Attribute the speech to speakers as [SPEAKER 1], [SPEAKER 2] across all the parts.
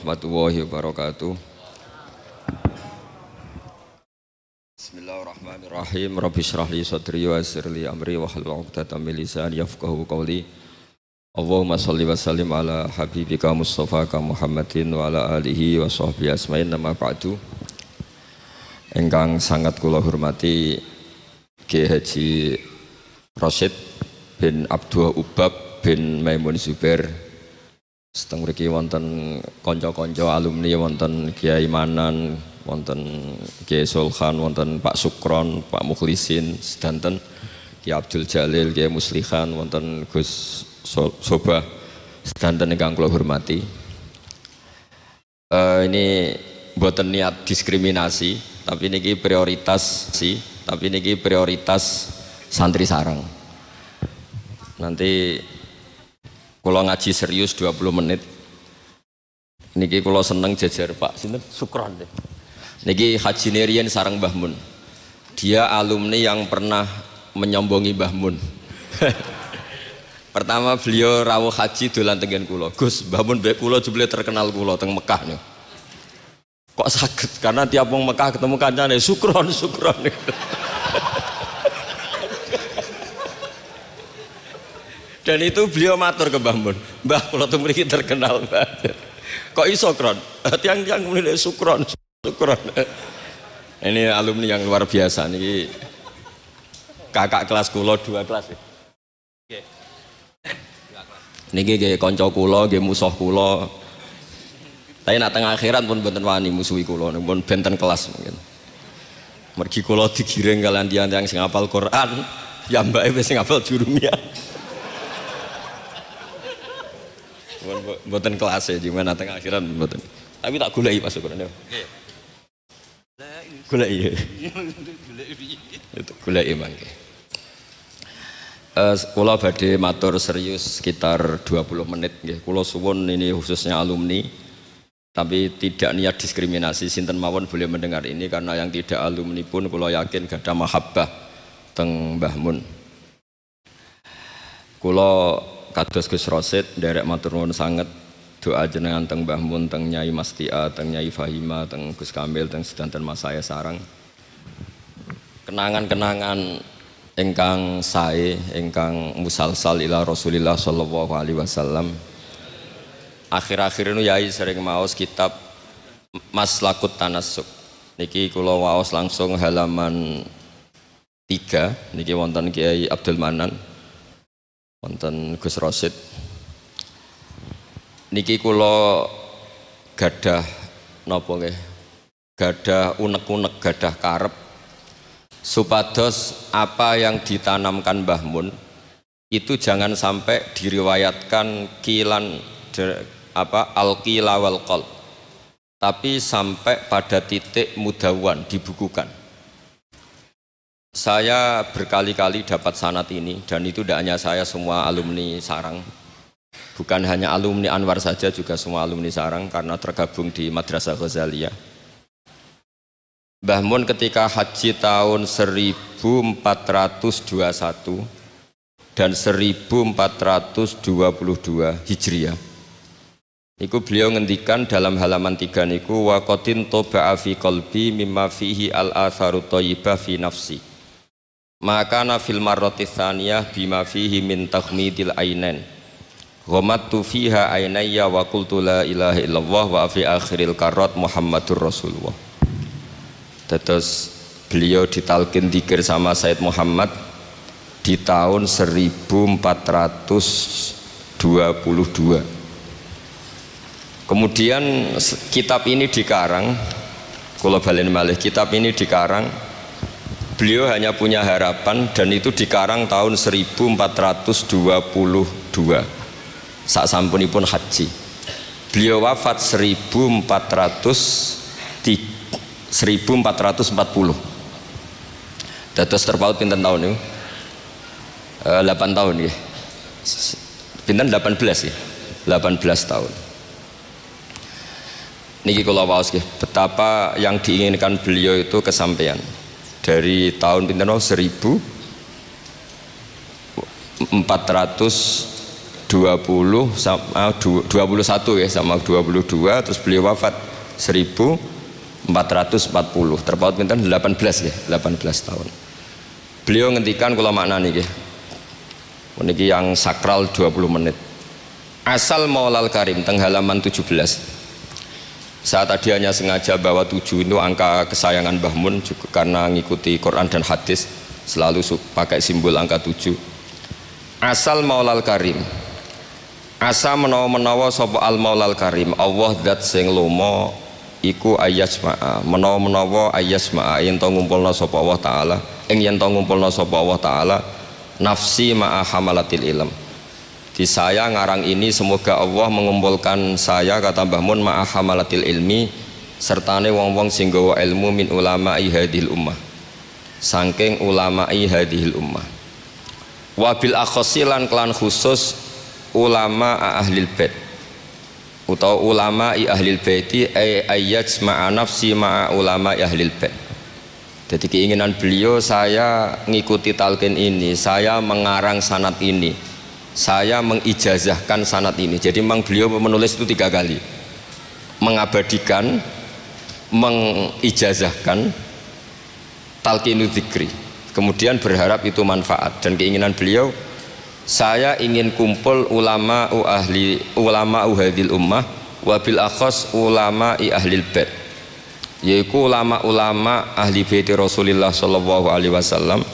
[SPEAKER 1] warahmatullahi wabarakatuh. Bismillahirrahmanirrahim. Rabbi shrah li sadri wa yassir li amri wahlul 'uqdatam min lisani yafqahu qawli. Allahumma shalli wa sallim ala habibika Mustafa Muhammadin wa ala alihi wa sahbihi asma'in, nama ba'du. Ingkang sangat kula hormati Kiai Haji Rasyid bin Abdul Ubab bin Maimun Zubair. Seteng mriki wonten kanca-kanca alumni, wonten Kiai Manan, wonten Kiai Sulhan, wonten Pak Sukron, Pak Mukhlisin, sedanten Kiai Abdul Jalil, Kiai Muslihan, wonten Gus Sobah, sedanten ingkang kula hormati. Ini mboten niat diskriminasi, tapi niki prioritas santri sarang. Nanti kalau ngaji serius 20 menit. Niki kalau seneng jajar Pak sinten Sukron deh. Niki Haji Nerian sarang Mbah Mun. Dia alumni yang pernah menyombongi Mbah Mun. Pertama beliau rawuh haji dolan tengen kula. Gus, Mbah Mun mbek kula jebule terkenal kula teng Mekah niku. Kok sakit? Karena tiap wong Mekah ketemu kancane Sukron. Dan itu beliau matur ke Mbah Mun, Mbah kula teng mriki terkenal banget. Kok iso Kron? Tiang-tiang mulai Sukron. Ini alumni yang luar biasa niki. Kakak kelas kula 2 kelas. Nggih. Niki nggih kanca kula, nggih musuh kula. Tapi nak teng akhirat pun mboten wani musuhi kula, pun benten kelas mungkin. Mergi kula digiring kalian tiang-tiang sing hafal Quran, ya mbake wis sing hafal jurumiyah. Mboten kelas ya, gimana tengah akhiran mboten. Tapi tak goleki Mas Quran. Nggih. Goleki. Itu goleki mangke. Kula badhe matur serius sekitar 20 menit nggih. Kula suwun ini khususnya alumni, tapi tidak niat diskriminasi, sinten mawon boleh mendengar ini, karena yang tidak alumni pun kula yakin gadah mahabbah teng Mbah Mun. Kula kados Gus Rasyid nderek matur nuwun sanget doa jenengan teng Mbah Mun, teng Nyai Mastia, teng Nyai Fahima, teng Gus Kamil, teng sedanten Mas saya sarang. Kenangan-kenangan ingkang sae, ingkang musalsal ila Rasulillah sallallahu alaihi wasallam. Akhir-akhir ini Yai sering maos kitab Maslakut Tanassuk. Niki kula waos langsung halaman 3. Niki wonten Kiai Abdul Manan, wonten Gus Rasyid. Niki kula gadah napa nggih? Gadah unek-unek, gadah karep supados apa yang ditanamkan Mbah Mun itu jangan sampai diriwayatkan kilan al-qila wal qal, tapi sampai pada titik mudawan, dibukukan. Saya berkali-kali dapat sanad ini, dan itu tidak hanya saya, semua alumni sarang, bukan hanya alumni Anwar saja, juga semua alumni sarang karena tergabung di Madrasah Ghazaliyah. Mbah Mun ketika haji tahun 1421 dan 1422 Hijriah, niku beliau ngendikan dalam halaman 3 niku, wa qatin toba'a fi qalbi mimma fihi al-atharu thayyibah fi nafsi, maka nafil marrati tsaniyah bima fihi min taghmidil ainain ghamattu fiha ainayya wa qultu la ilaha illallah wa fi akhiril karat Muhammadur Rasulullah. Terus beliau ditalkin dzikir sama Said Muhammad di tahun 1422. Kemudian kitab ini dikarang, kula balen malih, kitab ini dikarang, beliau hanya punya harapan, dan itu dikarang tahun 1422 saat sampunipun haji. Beliau wafat 1440. Dados terpaut pinten tahun niku? 8 tahun nggih. Pinten 18 ya? 18 tahun. Niki kula waos nggih, betapa yang diinginkan beliau itu kesampaian. Dari tahun pinten 1422 20 sama 21 ya, sama 22, terus beliau wafat 1440, terpaut pinten 18 ya, 18 tahun. Beliau ngendikan kula maknani nggih. Meniki yang sakral 20 menit. Asal Maulal Karim teng halaman 17. Saya tadi hanya sengaja bawa 7 itu angka kesayangan Mbah Mun juga karena ngikuti Quran dan hadis selalu pakai simbol angka 7. Asal Maulal Karim. Asa menawa-menawa sapa al Maulal Karim, Allah zat sing lomo iku ayasma'a, menawa-menawa ayasma'a yen to ngumpulna sapa Allah taala, yen to ngumpulna sapa Allah taala nafsi ma'a hamalatil ilm. Di saya ngarang ini semoga Allah mengumpulkan saya, kata Mbah Mun, ma'a hamalatil ilmi, sertane wong-wong sing gawa ilmu min ulama'i hadhil ummah, saking ulama'i hadhil ummah. Wabil akhosilan kelan khusus ulama ahlil bait atau ulama ahlil baiti ayat ma'a nafsi ma'a ulama ahlil bait. Jadi keinginan beliau, saya ngikuti talqin ini, saya mengarang sanad ini, saya mengijazahkan sanad ini. Jadi memang beliau menulis itu 3 kali, mengabadikan, mengijazahkan, talqinu dzikri, kemudian berharap itu manfaat. Dan keinginan beliau, saya ingin kumpul ulama hadhil ummah wabil akhos ulama ahlil bait, yaitu ulama-ulama ahli bait Rasulullah sallallahu alaihi wasallam,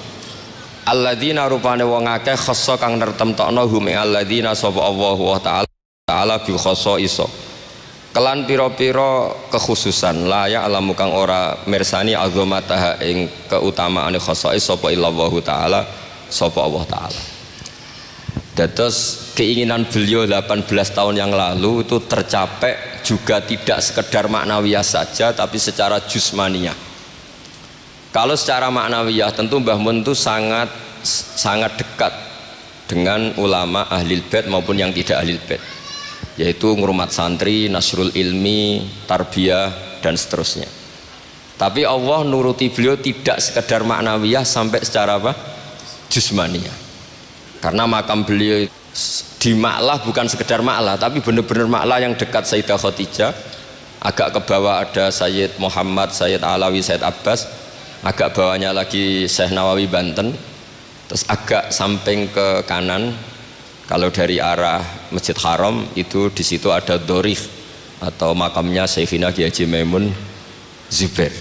[SPEAKER 1] alladzina rupane wong akeh khassa kang nertemtokno hum alladzina sapa Allah taala bi khassaiso kelan pira-pira kekhususan layak alamu kang ora mirsani azamataha ing keutamaane khassais sapa illallah taala sapa Allah taala. Dados keinginan beliau 18 tahun yang lalu itu tercapai juga tidak sekedar maknawiyah saja, tapi secara jusmaniyah. Kalau secara maknawiyah tentu Mbah Mun itu sangat dekat dengan ulama ahlil bait maupun yang tidak ahlil bait, yaitu ngurmat santri, nasrul ilmi, tarbiyah dan seterusnya. Tapi Allah nuruti beliau tidak sekedar maknawiyah sampai secara apa? Jusmaniyah. Karena makam beliau di Ma'lah bukan sekedar Ma'lah, tapi benar-benar Ma'lah yang dekat Sayyidah Khadijah. Agak ke bawah ada Sayyid Muhammad, Sayyid Alawi, Sayyid Abbas. Agak bawahnya lagi Syekh Nawawi Banten. Terus agak samping ke kanan, kalau dari arah Masjid Haram itu di situ ada Dorih atau makamnya Syekhina Kiai Haji Maimun Zubair.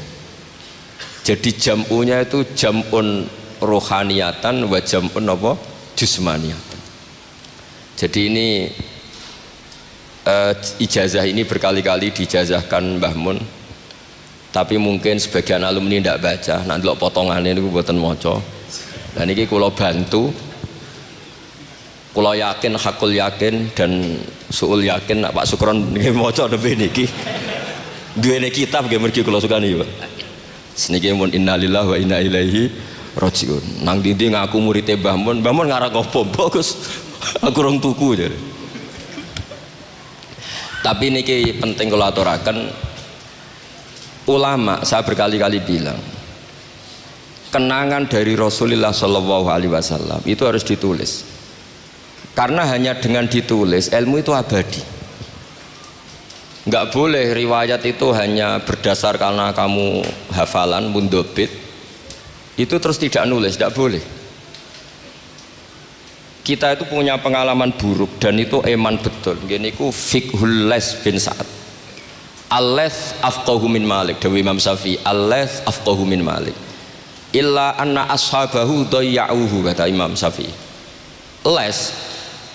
[SPEAKER 1] Jadi jam'unya itu jam'un rohaniyatan wa jam'un apa? Jusmaniyatan. Jadi ini ijazah ini berkali-kali dijazahkan Mbah Mun, tapi mungkin sebagian alumni tidak baca, nanti lo potongannya ini buatan moco. Dan ini kalau bantu, kalau yakin, hakul yakin dan suul yakin, Pak Sukron ini moco lebih niki. Dua ini kitab gak mergi kalau suka nih Pak. Seniki mun innalillahi wa inna ilaihi rajiun. Nang dindi ngaku muridé Mbah Mun ngarang ngopo bagus. Aku rong tuku jadi. Tapi niki penting kula aturaken, ulama, saya berkali-kali bilang, kenangan dari Rasulullah Shallallahu Alaihi Wasallam itu harus ditulis, karena hanya dengan ditulis ilmu itu abadi. Nggak boleh riwayat itu hanya berdasar karena kamu hafalan mundobit itu terus tidak nulis, tidak boleh. Kita itu punya pengalaman buruk dan itu eman betul. Gini ku fiqhul Les bin Sa'ad. Al-Les afqahu min Malik, Dewi Imam Syafi'i. Al-Les afqahu min Malik. Illa anna ashabahu dayya'uhu, kata Imam Syafi'i.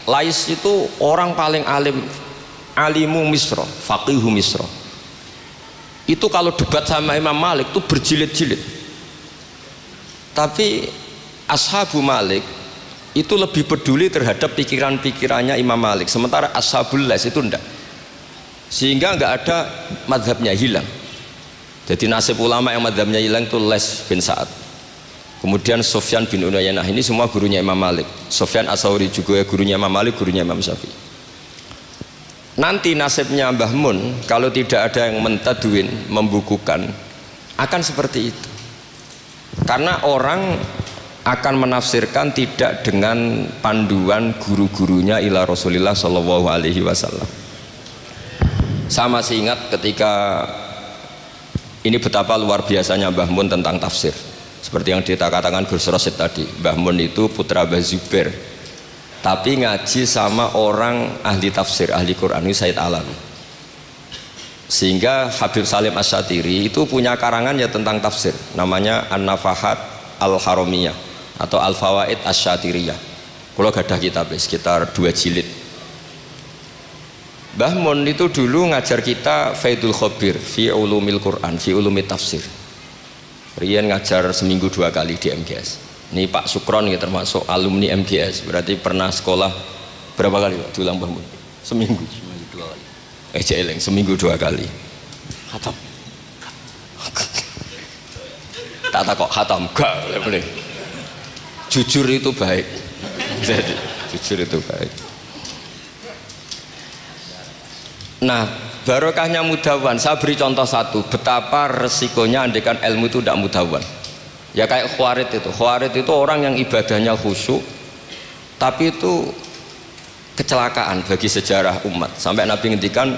[SPEAKER 1] Lais itu orang paling alim, alimu Misra, faqihu Misra. Itu kalau debat sama Imam Malik itu berjilid-jilid. Tapi ashabu Malik itu lebih peduli terhadap pikiran-pikirannya Imam Malik, sementara ashabul Les itu enggak, sehingga enggak ada madhabnya hilang. Jadi nasib ulama yang madhabnya hilang itu Les bin Sa'ad, kemudian Sufyan bin Uyainah, ini semua gurunya Imam Malik. Sufyan As-Tsauri juga gurunya Imam Malik, gurunya Imam Syafi'i. Nanti nasibnya Mbah Mun kalau tidak ada yang mentadwin, membukukan, akan seperti itu. Karena orang akan menafsirkan tidak dengan panduan guru-gurunya ila Rasulillah Shallallahu Alaihi Wasallam. Saya masih ingat ketika ini betapa luar biasanya Mbah Mun tentang tafsir. Seperti yang dikatakan Gus Rosid tadi, Mbah Mun itu putra Mbah Zubair, tapi ngaji sama orang ahli tafsir, ahli Quran, itu Said Alawi. Sehingga Habib Salim Asy-Syatiri itu punya karangan ya tentang tafsir, namanya An-Nafahat Al-Haramiyah atau Al-Fawaid Asy-Syatiriyah. Kalau gadah kitab sekitar 2 jilid. Mbah Mun itu dulu ngajar kita Faidul Khobir fi ulumil Quran, fi ulumit tafsir. Rian ngajar seminggu 2 kali di MGS. Ini Pak Sukron ya termasuk alumni MGS, berarti pernah sekolah berapa kali Pak diulang Mbah Mun? Seminggu 2 kali. Jeleng seminggu 2 kali. Khatam. Tak kok khatam gak boleh. Jujur itu baik. Jujur itu baik. Nah, barokahnya mudawan, saya beri contoh satu, betapa resikonya andekan ilmu itu tidak mudawan. Ya kayak Khawarid itu. Khawarid itu orang yang ibadahnya khusyuk, tapi itu kecelakaan bagi sejarah umat. Sampai Nabi ngendikan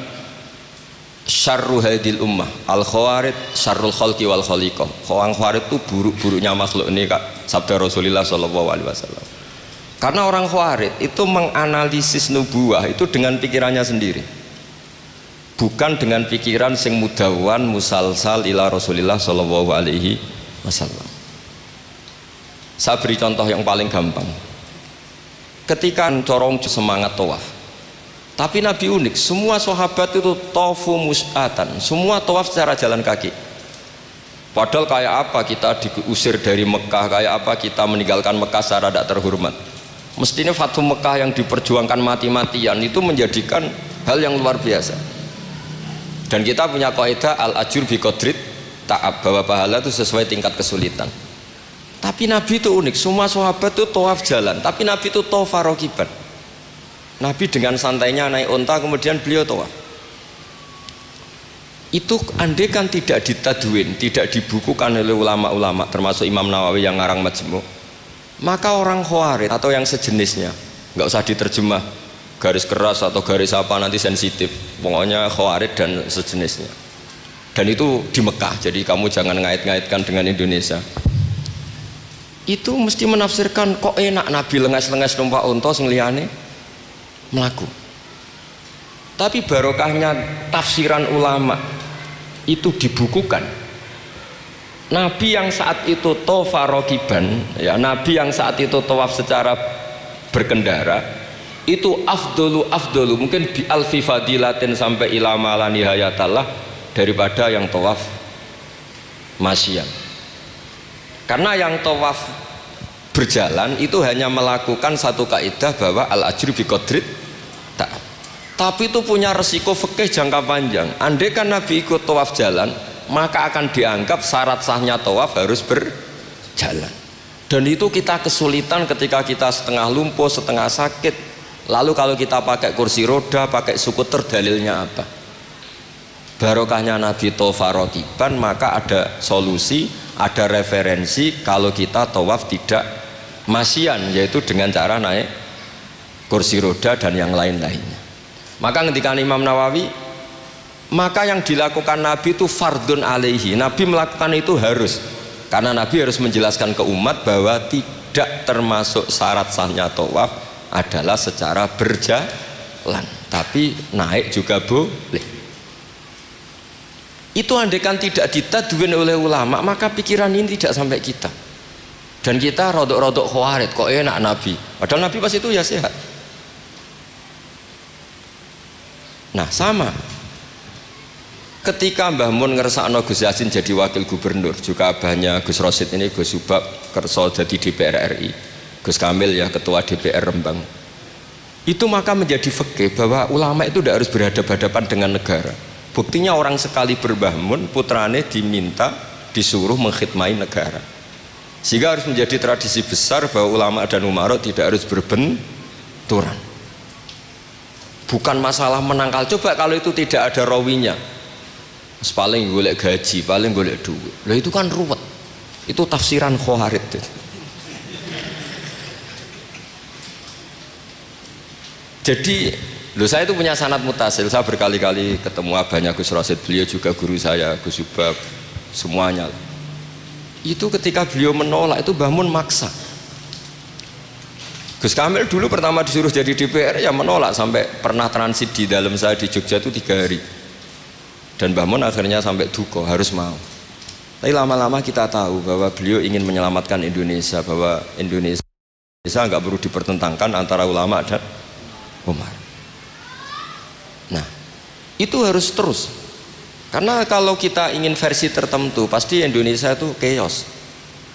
[SPEAKER 1] syarru hadil ummah al khawarid syarrul khalqi wal khaliqah. Orang khawarid itu buruk-buruknya makhluk, ini Kak sabda Rasulullah Shallallahu Alaihi Wasallam. Karena orang khawarid itu menganalisis nubuah itu dengan pikirannya sendiri, bukan dengan pikiran sing mudawan musalsal ila Rasulullah Shallallahu Alaihi Wasallam. Saya beri contoh yang paling gampang. Ketika corong semangat tawaf, tapi Nabi unik, semua sahabat itu tofu mus'atan, semua tawaf secara jalan kaki. Padahal kayak apa kita diusir dari Mekah, kayak apa kita meninggalkan Mekah secara tidak terhormat. Mestinya Fathu Mekah yang diperjuangkan mati-matian itu menjadikan hal yang luar biasa. Dan kita punya kaidah al-ajur bi qadrit ta'ab, bahwa pahala itu sesuai tingkat kesulitan. Tapi Nabi itu unik, semua sahabat itu tawaf jalan, tapi Nabi itu tawaf rakiban. Nabi dengan santainya naik unta, kemudian beliau tawaf. Itu andai kan tidak ditadwin, tidak dibukukan oleh ulama-ulama, termasuk Imam Nawawi yang ngarang Majmu', maka orang Khawarij atau yang sejenisnya, nggak usah diterjemah garis keras atau garis apa nanti sensitif, pokoknya Khawarij dan sejenisnya. Dan itu di Mekah, jadi kamu jangan ngait-ngaitkan dengan Indonesia. Itu mesti menafsirkan kok enak Nabi lengas-lengas numpak unta sing liyane melaku. Tapi barokahnya tafsiran ulama itu dibukukan. Nabi yang saat itu tawaf rakiban, ya, Nabi yang saat itu tawaf secara berkendara itu afdolu mungkin bi alfi fadilatin sampai ila mala nihayatallah daripada yang tawaf masyian. Karena yang tawaf berjalan itu hanya melakukan satu kaidah bahwa al-ajru bi qadrit ta'ab. Tapi itu punya resiko fikih jangka panjang. Andai kan Nabi ikut tawaf jalan, maka akan dianggap syarat sahnya tawaf harus berjalan. Dan itu kita kesulitan ketika kita setengah lumpuh, setengah sakit. Lalu kalau kita pakai kursi roda, pakai skuter, dalilnya apa? Barokahnya Nabi tawaf rakiban, maka ada solusi, ada referensi kalau kita tawaf tidak masyian, yaitu dengan cara naik kursi roda dan yang lain-lainnya. Maka ketika Imam Nawawi, maka yang dilakukan Nabi itu fardun alaihi, Nabi melakukan itu harus, karena Nabi harus menjelaskan ke umat bahwa tidak termasuk syarat sahnya tawaf adalah secara berjalan, tapi naik juga boleh. Itu andaikan tidak ditadwin oleh ulama, maka pikiran ini tidak sampai kita. Dan kita rodok-rodok Khawarij, kok enak Nabi, padahal Nabi pas itu ya sehat. Nah sama, ketika Mbah Mun ngersakno Gus Yasin jadi wakil gubernur, juga abahnya Gus Rosid ini Gus Subak kerso jadi DPR RI, Gus Kamil ya ketua DPR Rembang. Itu maka menjadi fikih bahwa ulama itu tidak harus berhadapan-hadapan dengan negara. Buktinya orang sekali berbah Mun, putrane diminta disuruh mengkhidmati negara. Sehingga harus menjadi tradisi besar bahwa ulama dan umara tidak harus berbenturan. Bukan masalah menangkal. Coba kalau itu tidak ada rawinya, paling golek gaji, paling golek duit. Loh itu kan ruwet. Itu tafsiran Khawarij. Jadi saya itu punya sanad mutasil. Saya berkali-kali ketemu abahnya Gus Rosid, beliau juga guru saya, Gus Subab, semuanya. Itu ketika beliau menolak itu Mbah Mun maksa. Gus Kamil dulu pertama disuruh jadi DPR ya menolak, sampai pernah transit di dalam saya di Jogja itu 3 hari. Dan Mbah Mun akhirnya sampai duka harus mau. Tapi lama-lama kita tahu bahwa beliau ingin menyelamatkan Indonesia, bahwa Indonesia nggak perlu dipertentangkan antara ulama dan Umar. Nah, itu harus terus. Karena kalau kita ingin versi tertentu, pasti Indonesia itu chaos.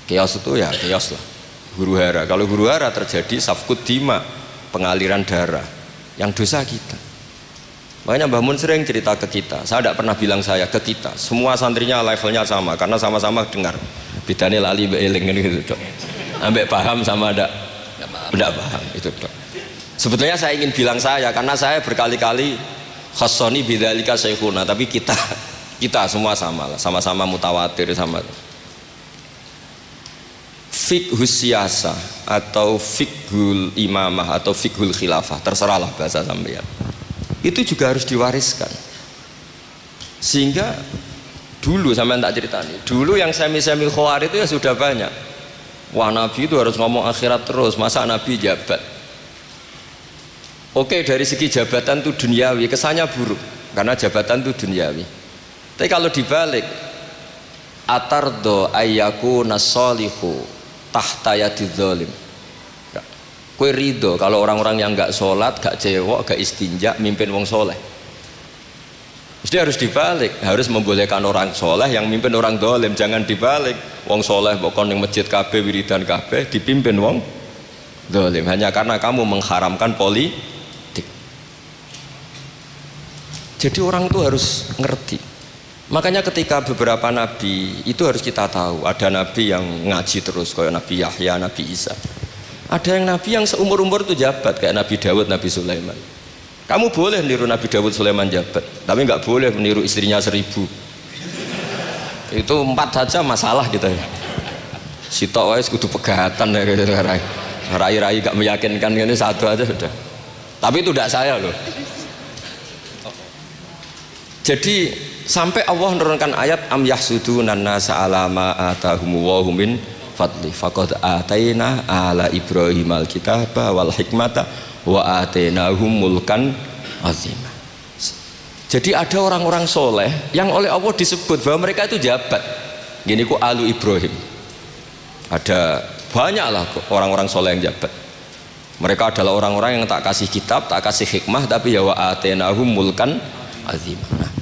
[SPEAKER 1] Chaos itu ya chaos lah. Huru hara. Kalau huru hara terjadi safkut dima, pengaliran darah, yang dosa kita. Makanya Mbah Mun sering cerita ke kita. Saya tidak pernah bilang saya ke kita. Semua santrinya levelnya sama, karena sama-sama dengar. Bedanya lali beeling gitu dok. Ambek paham sama tidak paham itu dok. Sebetulnya saya ingin bilang saya, karena saya berkali-kali khassoni bidzalika syekhuna, tapi kita semua sama lah, sama-sama mutawatir sama. Fiqhus siyasah atau fiqhul imamah atau fiqhul khilafah, terserahlah bahasa sampeyan. Itu juga harus diwariskan. Sehingga dulu sampean tak ceritani, dulu yang semi-semi khawarij itu ya sudah banyak. Wah, Nabi itu harus ngomong akhirat terus, masa Nabi jabat? Oke, dari segi jabatan itu duniawi, kesannya buruk karena jabatan itu duniawi. Tapi kalau dibalik, atardo ayyaku nasolihu tahta yadidz zalim. Kue ridho kalau orang-orang yang nggak sholat, nggak cewek, nggak istinja, mimpin wong soleh. Mesti harus dibalik, harus membolehkan orang soleh yang mimpin orang dolim, jangan dibalik. Wong soleh pokoknya yang masjid kabeh, wiridan kabeh, dipimpin wong dolim hanya karena kamu mengharamkan politik. Jadi orang itu harus ngerti. Makanya ketika beberapa nabi itu harus kita tahu, ada nabi yang ngaji terus kayak Nabi Yahya, Nabi Isa. Ada yang nabi yang seumur-umur itu jabat kayak Nabi Dawud, Nabi Sulaiman. Kamu boleh meniru Nabi Dawud, Sulaiman jabat, tapi nggak boleh meniru istrinya 1000. Itu 4 saja masalah kita ya. Sitok wis kudu pegatan ya gitu. Rai-rai gak meyakinkan ini satu aja sudah. Tapi itu tidak saya loh. Jadi sampai Allah menurunkan ayat am yahsudunan nasa ala ma atahumullahu min fadli faqad ataina ala Ibrahim alkitaba wal hikmata wa atainahum mulkan azima. Jadi ada orang-orang soleh yang oleh Allah disebut bahwa mereka itu jabat. Gini ku alu Ibrahim. Ada banyaklah orang-orang soleh yang jabat. Mereka adalah orang-orang yang tak kasih kitab, tak kasih hikmah, tapi ya wa atainahum mulkan azima. Nah,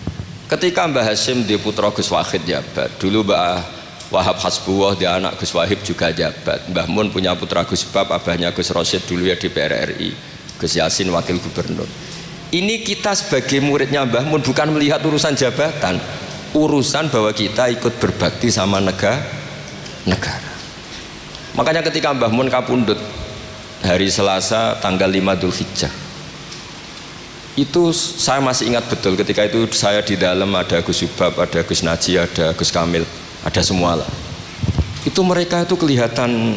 [SPEAKER 1] ketika Mbah Hasyim di putra Gus Wahid jabat, dulu Mbah Wahab Hasbuwah di anak Gus Wahib juga jabat. Mbah Mun punya putra Gus Bab, abahnya Gus Rosid dulu ya di PRRI, Gus Yasin wakil gubernur. Ini kita sebagai muridnya Mbah Mun bukan melihat urusan jabatan, urusan bahwa kita ikut berbakti sama negara. Makanya ketika Mbah Mun kapundhut hari Selasa tanggal 5 Dzulhijjah, itu saya masih ingat betul. Ketika itu saya di dalam, ada Gus Subab, ada Gus Naji, ada Gus Kamil, ada semua lah. Itu mereka itu kelihatan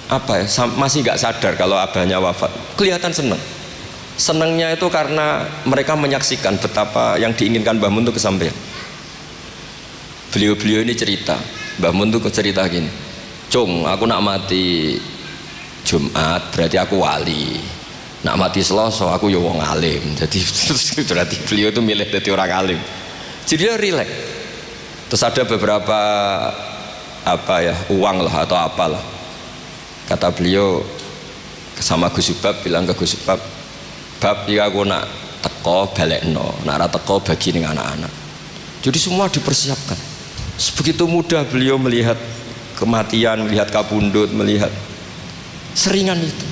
[SPEAKER 1] apa ya, masih nggak sadar kalau abahnya wafat. Kelihatan senang. Senangnya itu karena mereka menyaksikan betapa yang diinginkan Mbah Mun itu kesampaian. Beliau-beliau ini cerita, Mbah Mun itu cerita gini, Cung, aku nak mati Jumat berarti aku wali, nak mati Selasa aku ya wong alim. Jadi berarti beliau itu milih jadi orang alim. Jadi dia rileks. Terus ada beberapa apa ya, uang lah atau apalah. Kata beliau sama Gus Subab, bilang ke Gus Subab, bab jika aku nak teko balekno, nak ra teko bagi ning anak-anak. Jadi semua dipersiapkan. Sebegitu mudah beliau melihat kematian, melihat kapundhut, melihat seringan itu.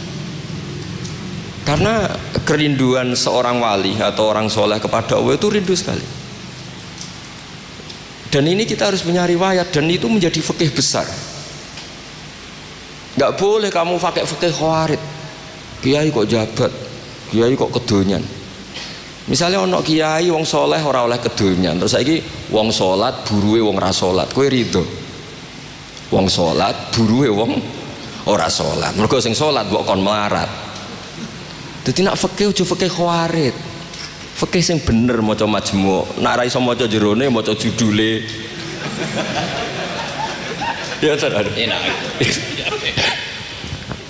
[SPEAKER 1] Karena kerinduan seorang wali atau orang soleh kepada Allah itu rindu sekali. Dan ini kita harus punya riwayat, dan itu menjadi fikih besar. Nggak boleh kamu pakai fikih khawarij. Kiai kok jabat, kiai kok kedonyan. Misalnya ono kiai wong soleh ora oleh kedonyan, terus saiki wong salat buruwe wong ra salat, kowe ridho? Wong salat buruwe wong ora salat, mergo sing salat mbok kon melarat. Dadi nak fikih aja fikih khawarit. Fikih sing bener maca majmu', nak ra iso maca jerone maca judule. Ya terus enak.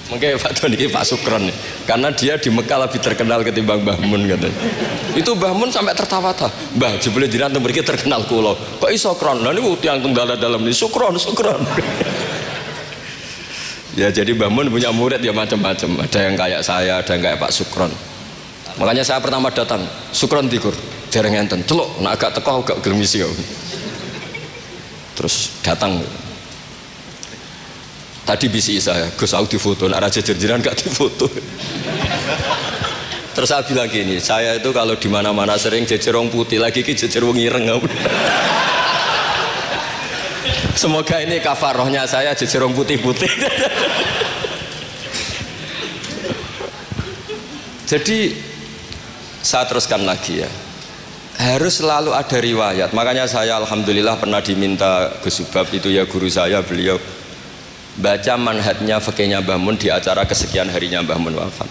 [SPEAKER 1] Mungkin Pak Tony Pak Sukron, karena dia di Mekah lebih terkenal ketimbang Mbah Mun katanya. Itu Mbah Mun sampai tertawa-tawa. Mbah jebule jenengan teng mriki terkenal kula. Kok iso kron? Lah niku tiyang teng dalam ini Sukron. Ya jadi Mbah Mun punya murid ya macam-macam. Ada yang kayak saya, ada yang kayak Pak Sukron. Makanya saya pertama datang, Sukron dikur, jarang ngenten. Celuk, nak agak teko agak gelem isi. Terus datang. Tadi bisi saya, Gus aku difoto, nak raja jerjeran gak difoto. Terus saya bilang gini, saya itu kalau di mana-mana sering jejer wong putih, lagi ki jejer wong ireng. Semoga ini kafarohnya saya jejer wong putih-putih. Jadi saya teruskan lagi ya. Harus selalu ada riwayat. Makanya saya alhamdulillah pernah diminta Gus Subab itu ya guru saya, beliau baca manhajnya fikihnya Mbah Mun di acara kesekian harinya Mbah Mun wafat.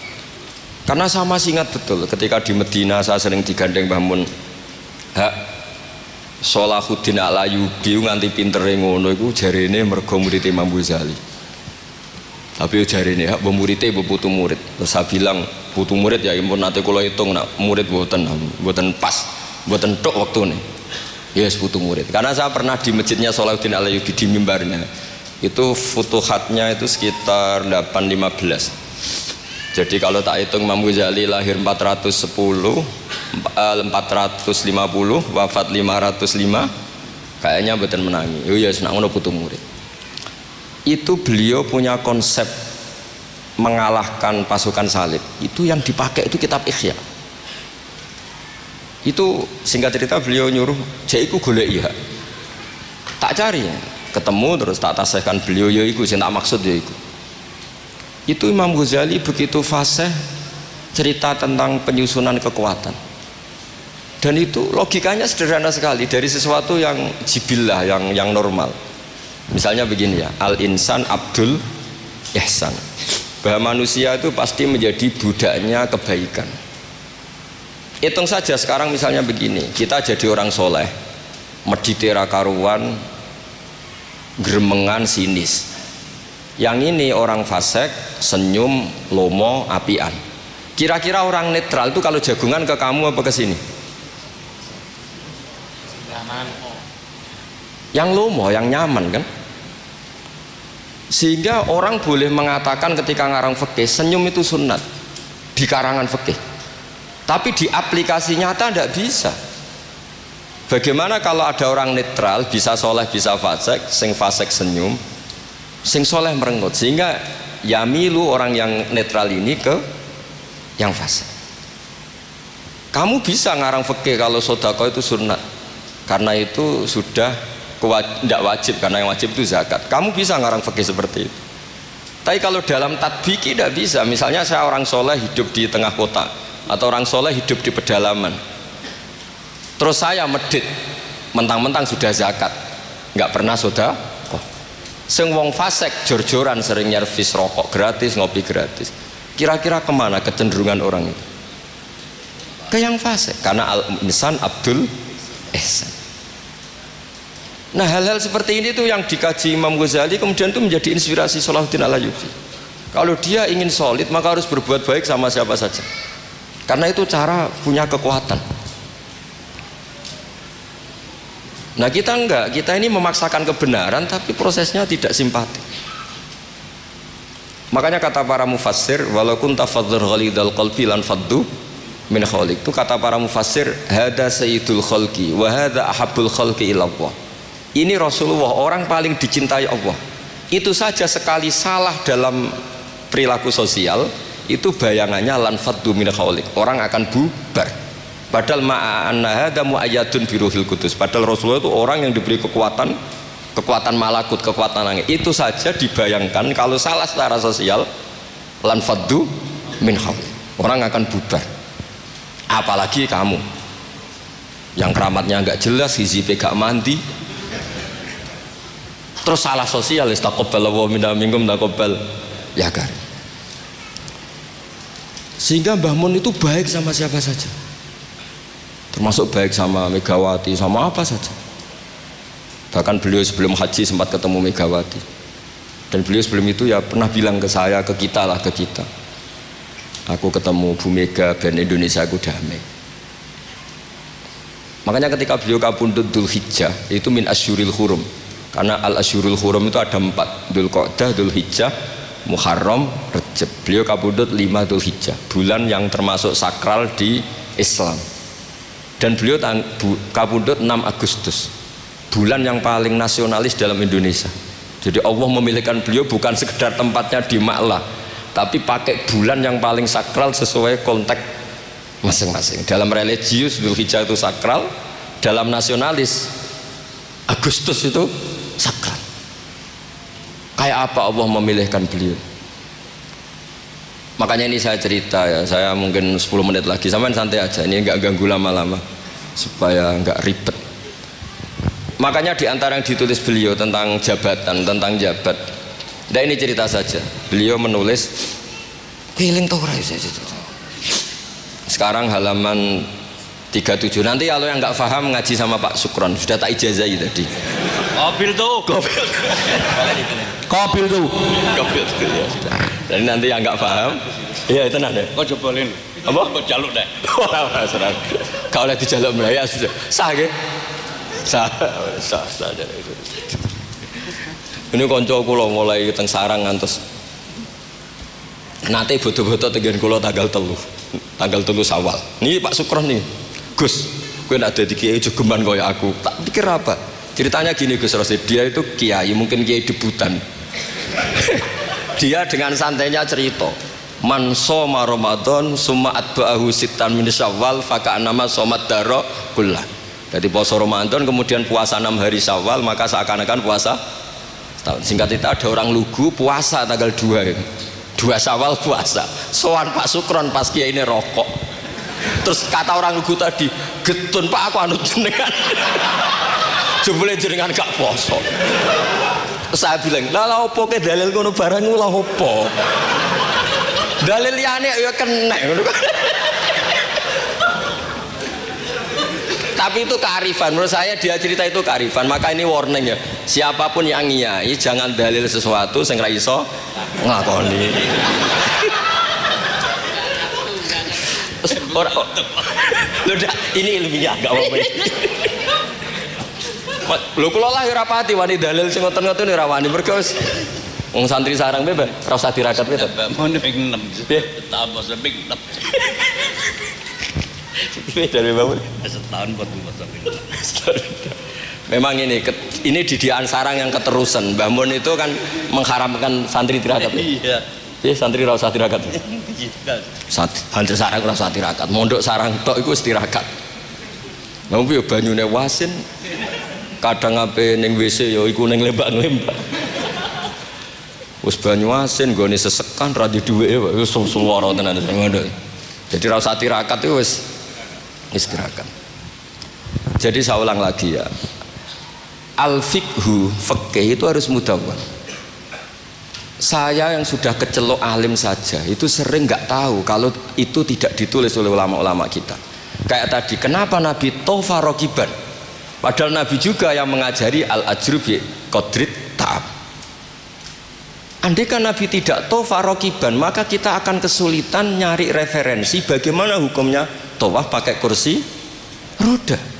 [SPEAKER 1] Karena saya masih ingat betul ketika di Medina saya sering digandeng Mbah Mun. Hak Sholahuddin Al-Ayyubi nganti pintere ngono iku jarene mergo murid Imam Ghazali. Tapi jarene hak muridé putu murid. Terus saya bilang putu murid ya impun nate kula hitung nak murid mboten pas, mboten tok wektune. Yes putu murid. Karena saya pernah di masjidnya Sholahuddin Al-Ayyubi di mimbarnya. Itu futuhatnya itu sekitar 815. Jadi kalau tak hitung Imam Ghazali lahir 410, 450, wafat 505, kayaknya betul menangi. Oh iya, senang ngono putu murid. Itu beliau punya konsep mengalahkan pasukan salib. Itu yang dipakai itu kitab Ihya. Itu singkat cerita beliau nyuruh, "Jaiku golek iya." Tak cari ya. Ketemu terus tak tasihkan beliau ya iku sing tak maksud ya iku. Itu Imam Ghazali begitu fasih cerita tentang penyusunan kekuatan. Dan itu logikanya sederhana sekali dari sesuatu yang jibillah yang normal. Misalnya begini ya, al-insan abdul ihsan. Bahwa manusia itu pasti menjadi budaknya kebaikan. Hitung saja sekarang misalnya begini, kita jadi orang soleh, meditera karuan, gremengan sinis. Yang ini orang fasik, senyum, lomo, apian. Kira-kira orang netral itu kalau jagungan ke kamu apa ke sini? Yang lomo, yang nyaman kan? Sehingga orang boleh mengatakan ketika ngarang fikih, senyum itu sunat di karangan fikih. Tapi di aplikasi nyata tidak bisa. Bagaimana kalau ada orang netral, bisa soleh, bisa fasik, sing fasik senyum, sing soleh merengut, sehingga yamilu orang yang netral ini ke yang fasik. Kamu bisa ngarang fikih kalau sedekah itu sunat, karena itu sudah tidak wajib, karena yang wajib itu zakat. Kamu bisa ngarang fikih seperti itu. Tapi kalau dalam tadbiki tidak bisa. Misalnya saya orang soleh hidup di tengah kota, atau orang soleh hidup di pedalaman. Terus saya medit, mentang-mentang sudah zakat, nggak pernah sedekah. Sing wong fasik jor-joran sering nyervis rokok gratis, ngopi gratis. Kira-kira kemana kecenderungan orang itu? Ke yang fasik, karena al-insan abdul ihsan. Nah hal-hal seperti ini tuh yang dikaji Imam Ghazali, kemudian itu menjadi inspirasi Sholahuddin Al-Ayyubi. Kalau dia ingin solid maka harus berbuat baik sama siapa saja, karena itu cara punya kekuatan. Nah kita enggak, kita ini memaksakan kebenaran tapi prosesnya tidak simpati. Makanya kata para mufassir, walaupun tafadzur ghalidal qalbi lan faddu min khaliq, itu kata para mufassir, hada sayyidul khalqi wa hada ahabbul khalqi ilallah. Ini Rasulullah, orang paling dicintai Allah. Itu saja sekali salah dalam perilaku sosial, itu bayangannya lan faddu min khaliq, orang akan bubar. Padahal ma'anna hadza mu'ayyadun biruhil qudus. Padahal Rasulullah itu orang yang diberi kekuatan malakut, kekuatan langit. Itu saja dibayangkan kalau salah secara sosial, lan faddu min hawl, orang akan bubar. Apalagi kamu yang keramatnya nggak jelas, hizibe gak mandi, terus salah sosial, istaqabbalallahu minna minkum taqabbal ya kan. Sehingga Mbah Mun itu baik sama siapa saja, termasuk baik sama Megawati, sama apa saja. Bahkan beliau sebelum haji sempat ketemu Megawati, dan beliau sebelum itu ya pernah bilang ke saya, ke kita, aku ketemu Bu Mega dan Indonesia aku damai. Makanya ketika beliau kapundhut Dzulhijjah itu min asyuril hurum, karena al asyurul hurum itu ada 4, Dzulqa'dah, Dzulhijjah, Muharram, Rajab. Beliau kapundhut 5 Dzulhijjah, bulan yang termasuk sakral di Islam. Dan beliau kapundhut 6 Agustus, bulan yang paling nasionalis dalam Indonesia. Jadi Allah memilihkan beliau bukan sekedar tempatnya di Ma'lah, tapi pakai bulan yang paling sakral sesuai konteks masing-masing. Dalam religius Dzulhijjah itu sakral, dalam nasionalis Agustus itu sakral. Kayak apa Allah memilihkan beliau? Makanya ini saya cerita ya, saya mungkin 10 menit lagi, sampean santai aja, ini nggak ganggu lama-lama supaya nggak ribet. Makanya diantara yang ditulis beliau tentang jabatan, tentang jabat, nah ini cerita saja. Beliau menulis keliling tau saya sekarang halaman 37. Nanti kalau yang nggak paham ngaji sama Pak Sukron, sudah tak ijazahi tadi. Kobil tuh ya sudah. Jadi nanti yang nggak paham, iya itu nanti.
[SPEAKER 2] Kau jebolin.
[SPEAKER 1] Apa?
[SPEAKER 2] Kau jaluk deh.
[SPEAKER 1] Kau lihat di jaluk ya sudah. Sah ke? Sah. Ini konco kula mulai teng sarang ngantos. Nanti bodo-bodo tegen kula tanggal 3 Syawal. Ini Pak Sukron nih. Gus, kowe ndak dadi kiai jogeman kaya aku. Tak pikir apa? Ceritanya gini Gus Rosid, dia itu kiai, mungkin kiai debutan. Dia dengan santainya cerita, man shoma Ramadan summa atba'ahu sittan min Syawal faka'annama shomat daro kullah. Jadi puasa Ramadan kemudian puasa 6 hari Syawal, maka seakan-akan puasa tahun. Singkat cerita ada orang lugu puasa tanggal 2 gitu. 2 Syawal puasa. Soan Pak Sukron pas kiai ini rokok. Terus kata orang lugu tadi, getun Pak aku anut jenengan. Jebule jenengan gak poso. Saya bilang, lah opo ke dalil ngono barang lah opo. Dalil liyane ya kena ngono kan. Tapi itu kearifan, menurut saya dia cerita itu kearifan. Maka ini warning ya, siapapun yang ngiyai jangan dalil sesuatu sing ra iso nglakoni. Ora udah ini ilmiah gak apa-apa. Lho kula lah ora pati wani dalil sing ngoten-ngoten ora wani mergo wis wong santri sarang bebas ora usah dirakat gitu.
[SPEAKER 2] Mon ping 6. Piye? Tambah ping 6.
[SPEAKER 1] Dari bangun
[SPEAKER 2] setahun buat ping 6.
[SPEAKER 1] Memang ini didikan sarang yang keterusan. Mbah Mun itu kan mengharamkan santri tirakat.
[SPEAKER 2] Iya.
[SPEAKER 1] Jadi santri ora usah tirakat. Santri sarang ora usah tirakat. Mondok sarang tok iku wis tirakat. Lah piye banyune wasin kadang ape ning WC ya iku ning lembak-lembak. Wis banyu asin nggone sesekan ra di dhuweke wis suwara tenan ngono. Jadi ra usah tirakat itu wis tirakat. Jadi saya ulang lagi ya. Al-fiqhu, fikih itu harus mudawwan. Saya yang sudah kecelok alim saja itu sering nggak tahu kalau itu tidak ditulis oleh ulama-ulama kita. Kayak tadi, kenapa Nabi tofa rokiban? Padahal Nabi juga yang mengajari al-ajru bi qadrit ta'ab. Andaikan Nabi tidak tofa rokiban, maka kita akan kesulitan nyari referensi bagaimana hukumnya tawaf pakai kursi roda.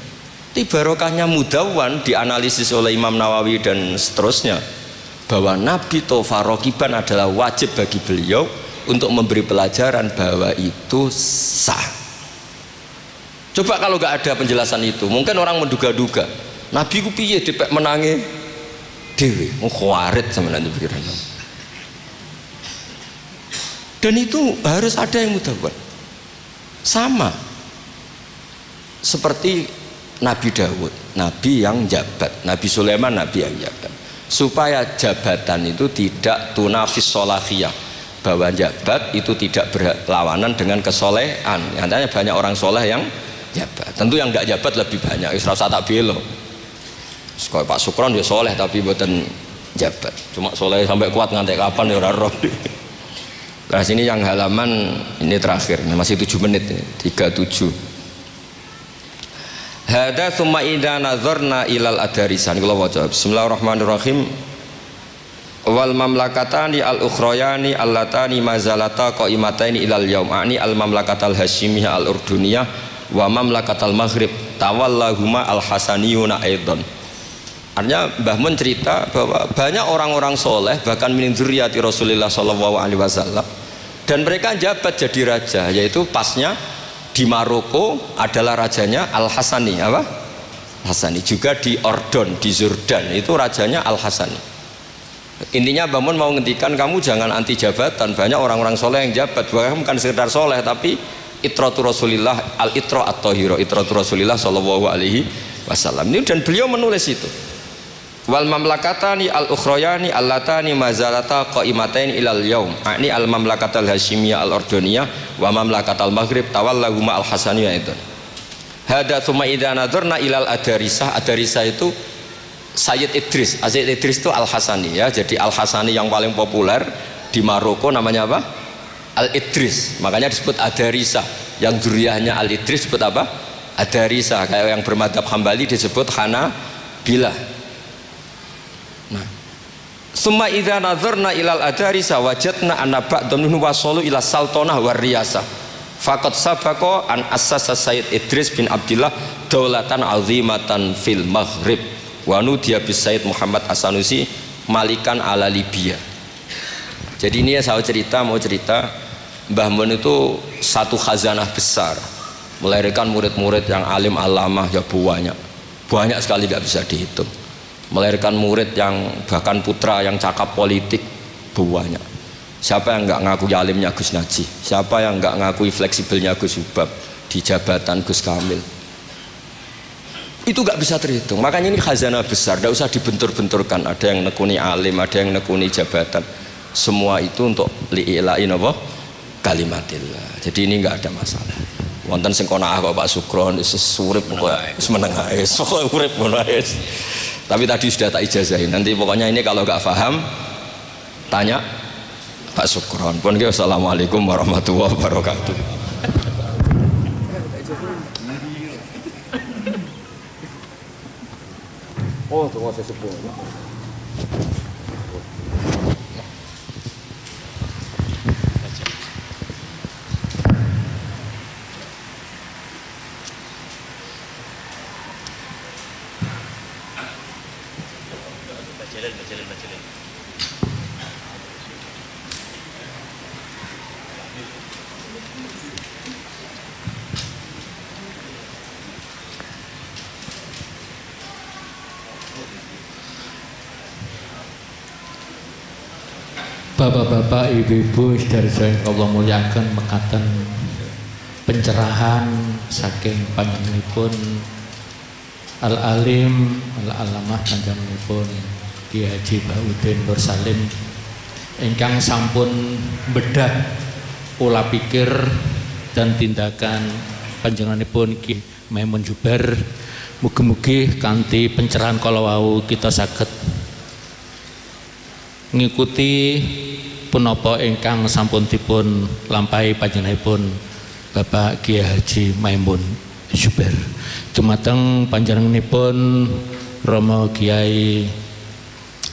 [SPEAKER 1] Barokahnya mudawwan dianalisis oleh Imam Nawawi dan seterusnya bahwa Nabi tofa rokiban adalah wajib bagi beliau untuk memberi pelajaran bahwa itu sah. Coba kalau nggak ada penjelasan itu, mungkin orang menduga-duga Nabi ku piye dipek menangi dewe, khawarit sama nanti pikiran. Dan itu harus ada yang mudawwan. Sama seperti Nabi Dawud, Nabi yang jabat, Nabi Sulaiman, Nabi yang jabat. Supaya jabatan itu tidak tunafis solahiyah, bahwa jabat itu tidak berlawanan dengan kesolehan. Nyatanya banyak orang soleh yang jabat. Tentu yang nggak jabat lebih banyak. Isra tak belo. Sekolah Pak Sukron dia soleh tapi buatan jabat. Cuma soleh sampai kuat ngantek kapan ya ora roh. Nah sini yang halaman ini terakhir, masih 7 menit ini, 37. Hada summa idza nazarna ilal adarisan. Kalau waca bismillahirrahmanirrahim. Wal mamlakatani al ukhrayani allatani mazalata qaimataini ilal yaum ani al mamlakatal hasyimiyah al urduniyah wa mamlakatal maghrib tawallahuma al hasaniyuna aidan. Artinya Mbah Mun cerita bahwa banyak orang-orang soleh bahkan min dzurriyyati Rasulullah sallallahu alaihi wasallam dan mereka jabat jadi raja, yaitu pasnya di Maroko adalah rajanya Al Hasani, apa? Hasani. Juga di Ordon, di Jordan itu rajanya Al Hasani. Intinya Mbah Mun mau ngendikan kamu jangan anti jabatan. Banyak orang-orang soleh yang jabat, bahkan bukan sekedar soleh tapi itratu Rasulillah, al itra at-tahira, itratu Rasulillah sallallahu alaihi wasallam. Ini dan beliau menulis itu. Wal mamlakatani al ukhrayani allatani mazalata qaimatain ilal yaum ani al mamlakatal hasyimiyah al ordoniyah wa mamlakatal maghrib tawallahuma al hasaniyah itu. Hada tsumma idza nadzarna ilal adarisah. Adarisah itu Sayyid Idris. Sayyid Idris itu Al Hasani ya. Jadi Al Hasani yang paling populer di Maroko namanya apa? Al Idris. Makanya disebut Adarisah. Yang dzurriyyahnya Al Idris disebut apa? Adarisah. Kayak yang bermadzhab Hambali disebut Hanabilah. Nah, summa idza nazarna ilal adarisa wajadna anna ba'dhum minhum wasalu ila sultanah war riyasah. Faqad sabaqa an assasa Sayyid Idris bin Abdillah daulatan azimatan fil Maghrib. Wa nudiya bis Sayyid Muhammad As-Sanusi malikan ala Libya. Jadi ini ya saya mau cerita Mbah Mun itu satu khazanah besar, melahirkan murid-murid yang alim alamah ya banyak sekali tidak bisa dihitung. Melahirkan murid yang bahkan putra yang cakap politik banyak. Siapa yang nggak ngakui alimnya Gus Najih? Siapa yang nggak ngakui fleksibelnya Gus Subab di jabatan Gus Kamil? Itu nggak bisa terhitung. Makanya ini khazanah besar, tidak usah dibentur-benturkan. Ada yang nekuni alim, ada yang nekuni jabatan. Semua itu untuk li'ilain apa? Kalimatillah. Jadi ini nggak ada masalah. Wonten sing konaah kok Pak Sukron wis urip kok wis menengah wis urip ngono wis. Tapi tadi sudah tak ijazahin. Nanti pokoknya ini kalau nggak paham tanya Pak Sukron. Pun assalamualaikum warahmatullahi wabarakatuh. Oh, tunggu saya sebut.
[SPEAKER 2] Bacalah.
[SPEAKER 3] Bapak-bapak, ibu-ibu, saudara-saudara yang Allah muliakan, mekaten pencerahan saking panjenenganipun Al-Alim Al-Alamah panjenenganipun Ki Haji Baudin Nur Salim ingkang sampun bedah pola pikir dan tindakan panjenenganipun Ki Maimun Jubair. Mugi-mugi kanthi pencerahan kala wau kita saged ngikuti punapa ingkang sampun dipun lampahi panjenenganipun Bapak Kiai Haji Maimun Jubair. Dumateng panjenenganipun Rama Kiai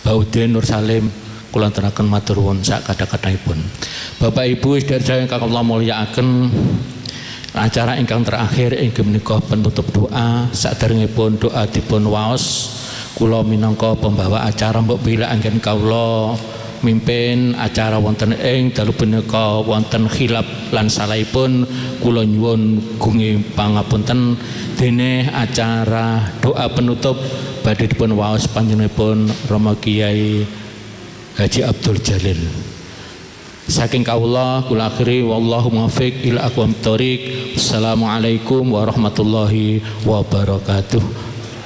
[SPEAKER 3] Baudin Nur Salim kula aturaken matur nuwun sak kadha-kadhahipun. Bapak Ibu sedherek ingkang Allah mulyakaken, acara ingkang terakhir inggih menika penutup doa. Saderengipun doa dipun waos, kula minangka pembawa acara mbok bila anggen kawula mimpin acara wonten ing dalu punika wonten khilaf lan salahipun kula nyuwun gungi pangapunten dene acara doa penutup badhe dipun waos panjenenganipun Rama Kiai Haji Abdul Jalil. Saking kawula kula akhiri wallahu muwaffiq ila aqwamit thoriq. Assalamualaikum warahmatullahi wabarakatuh.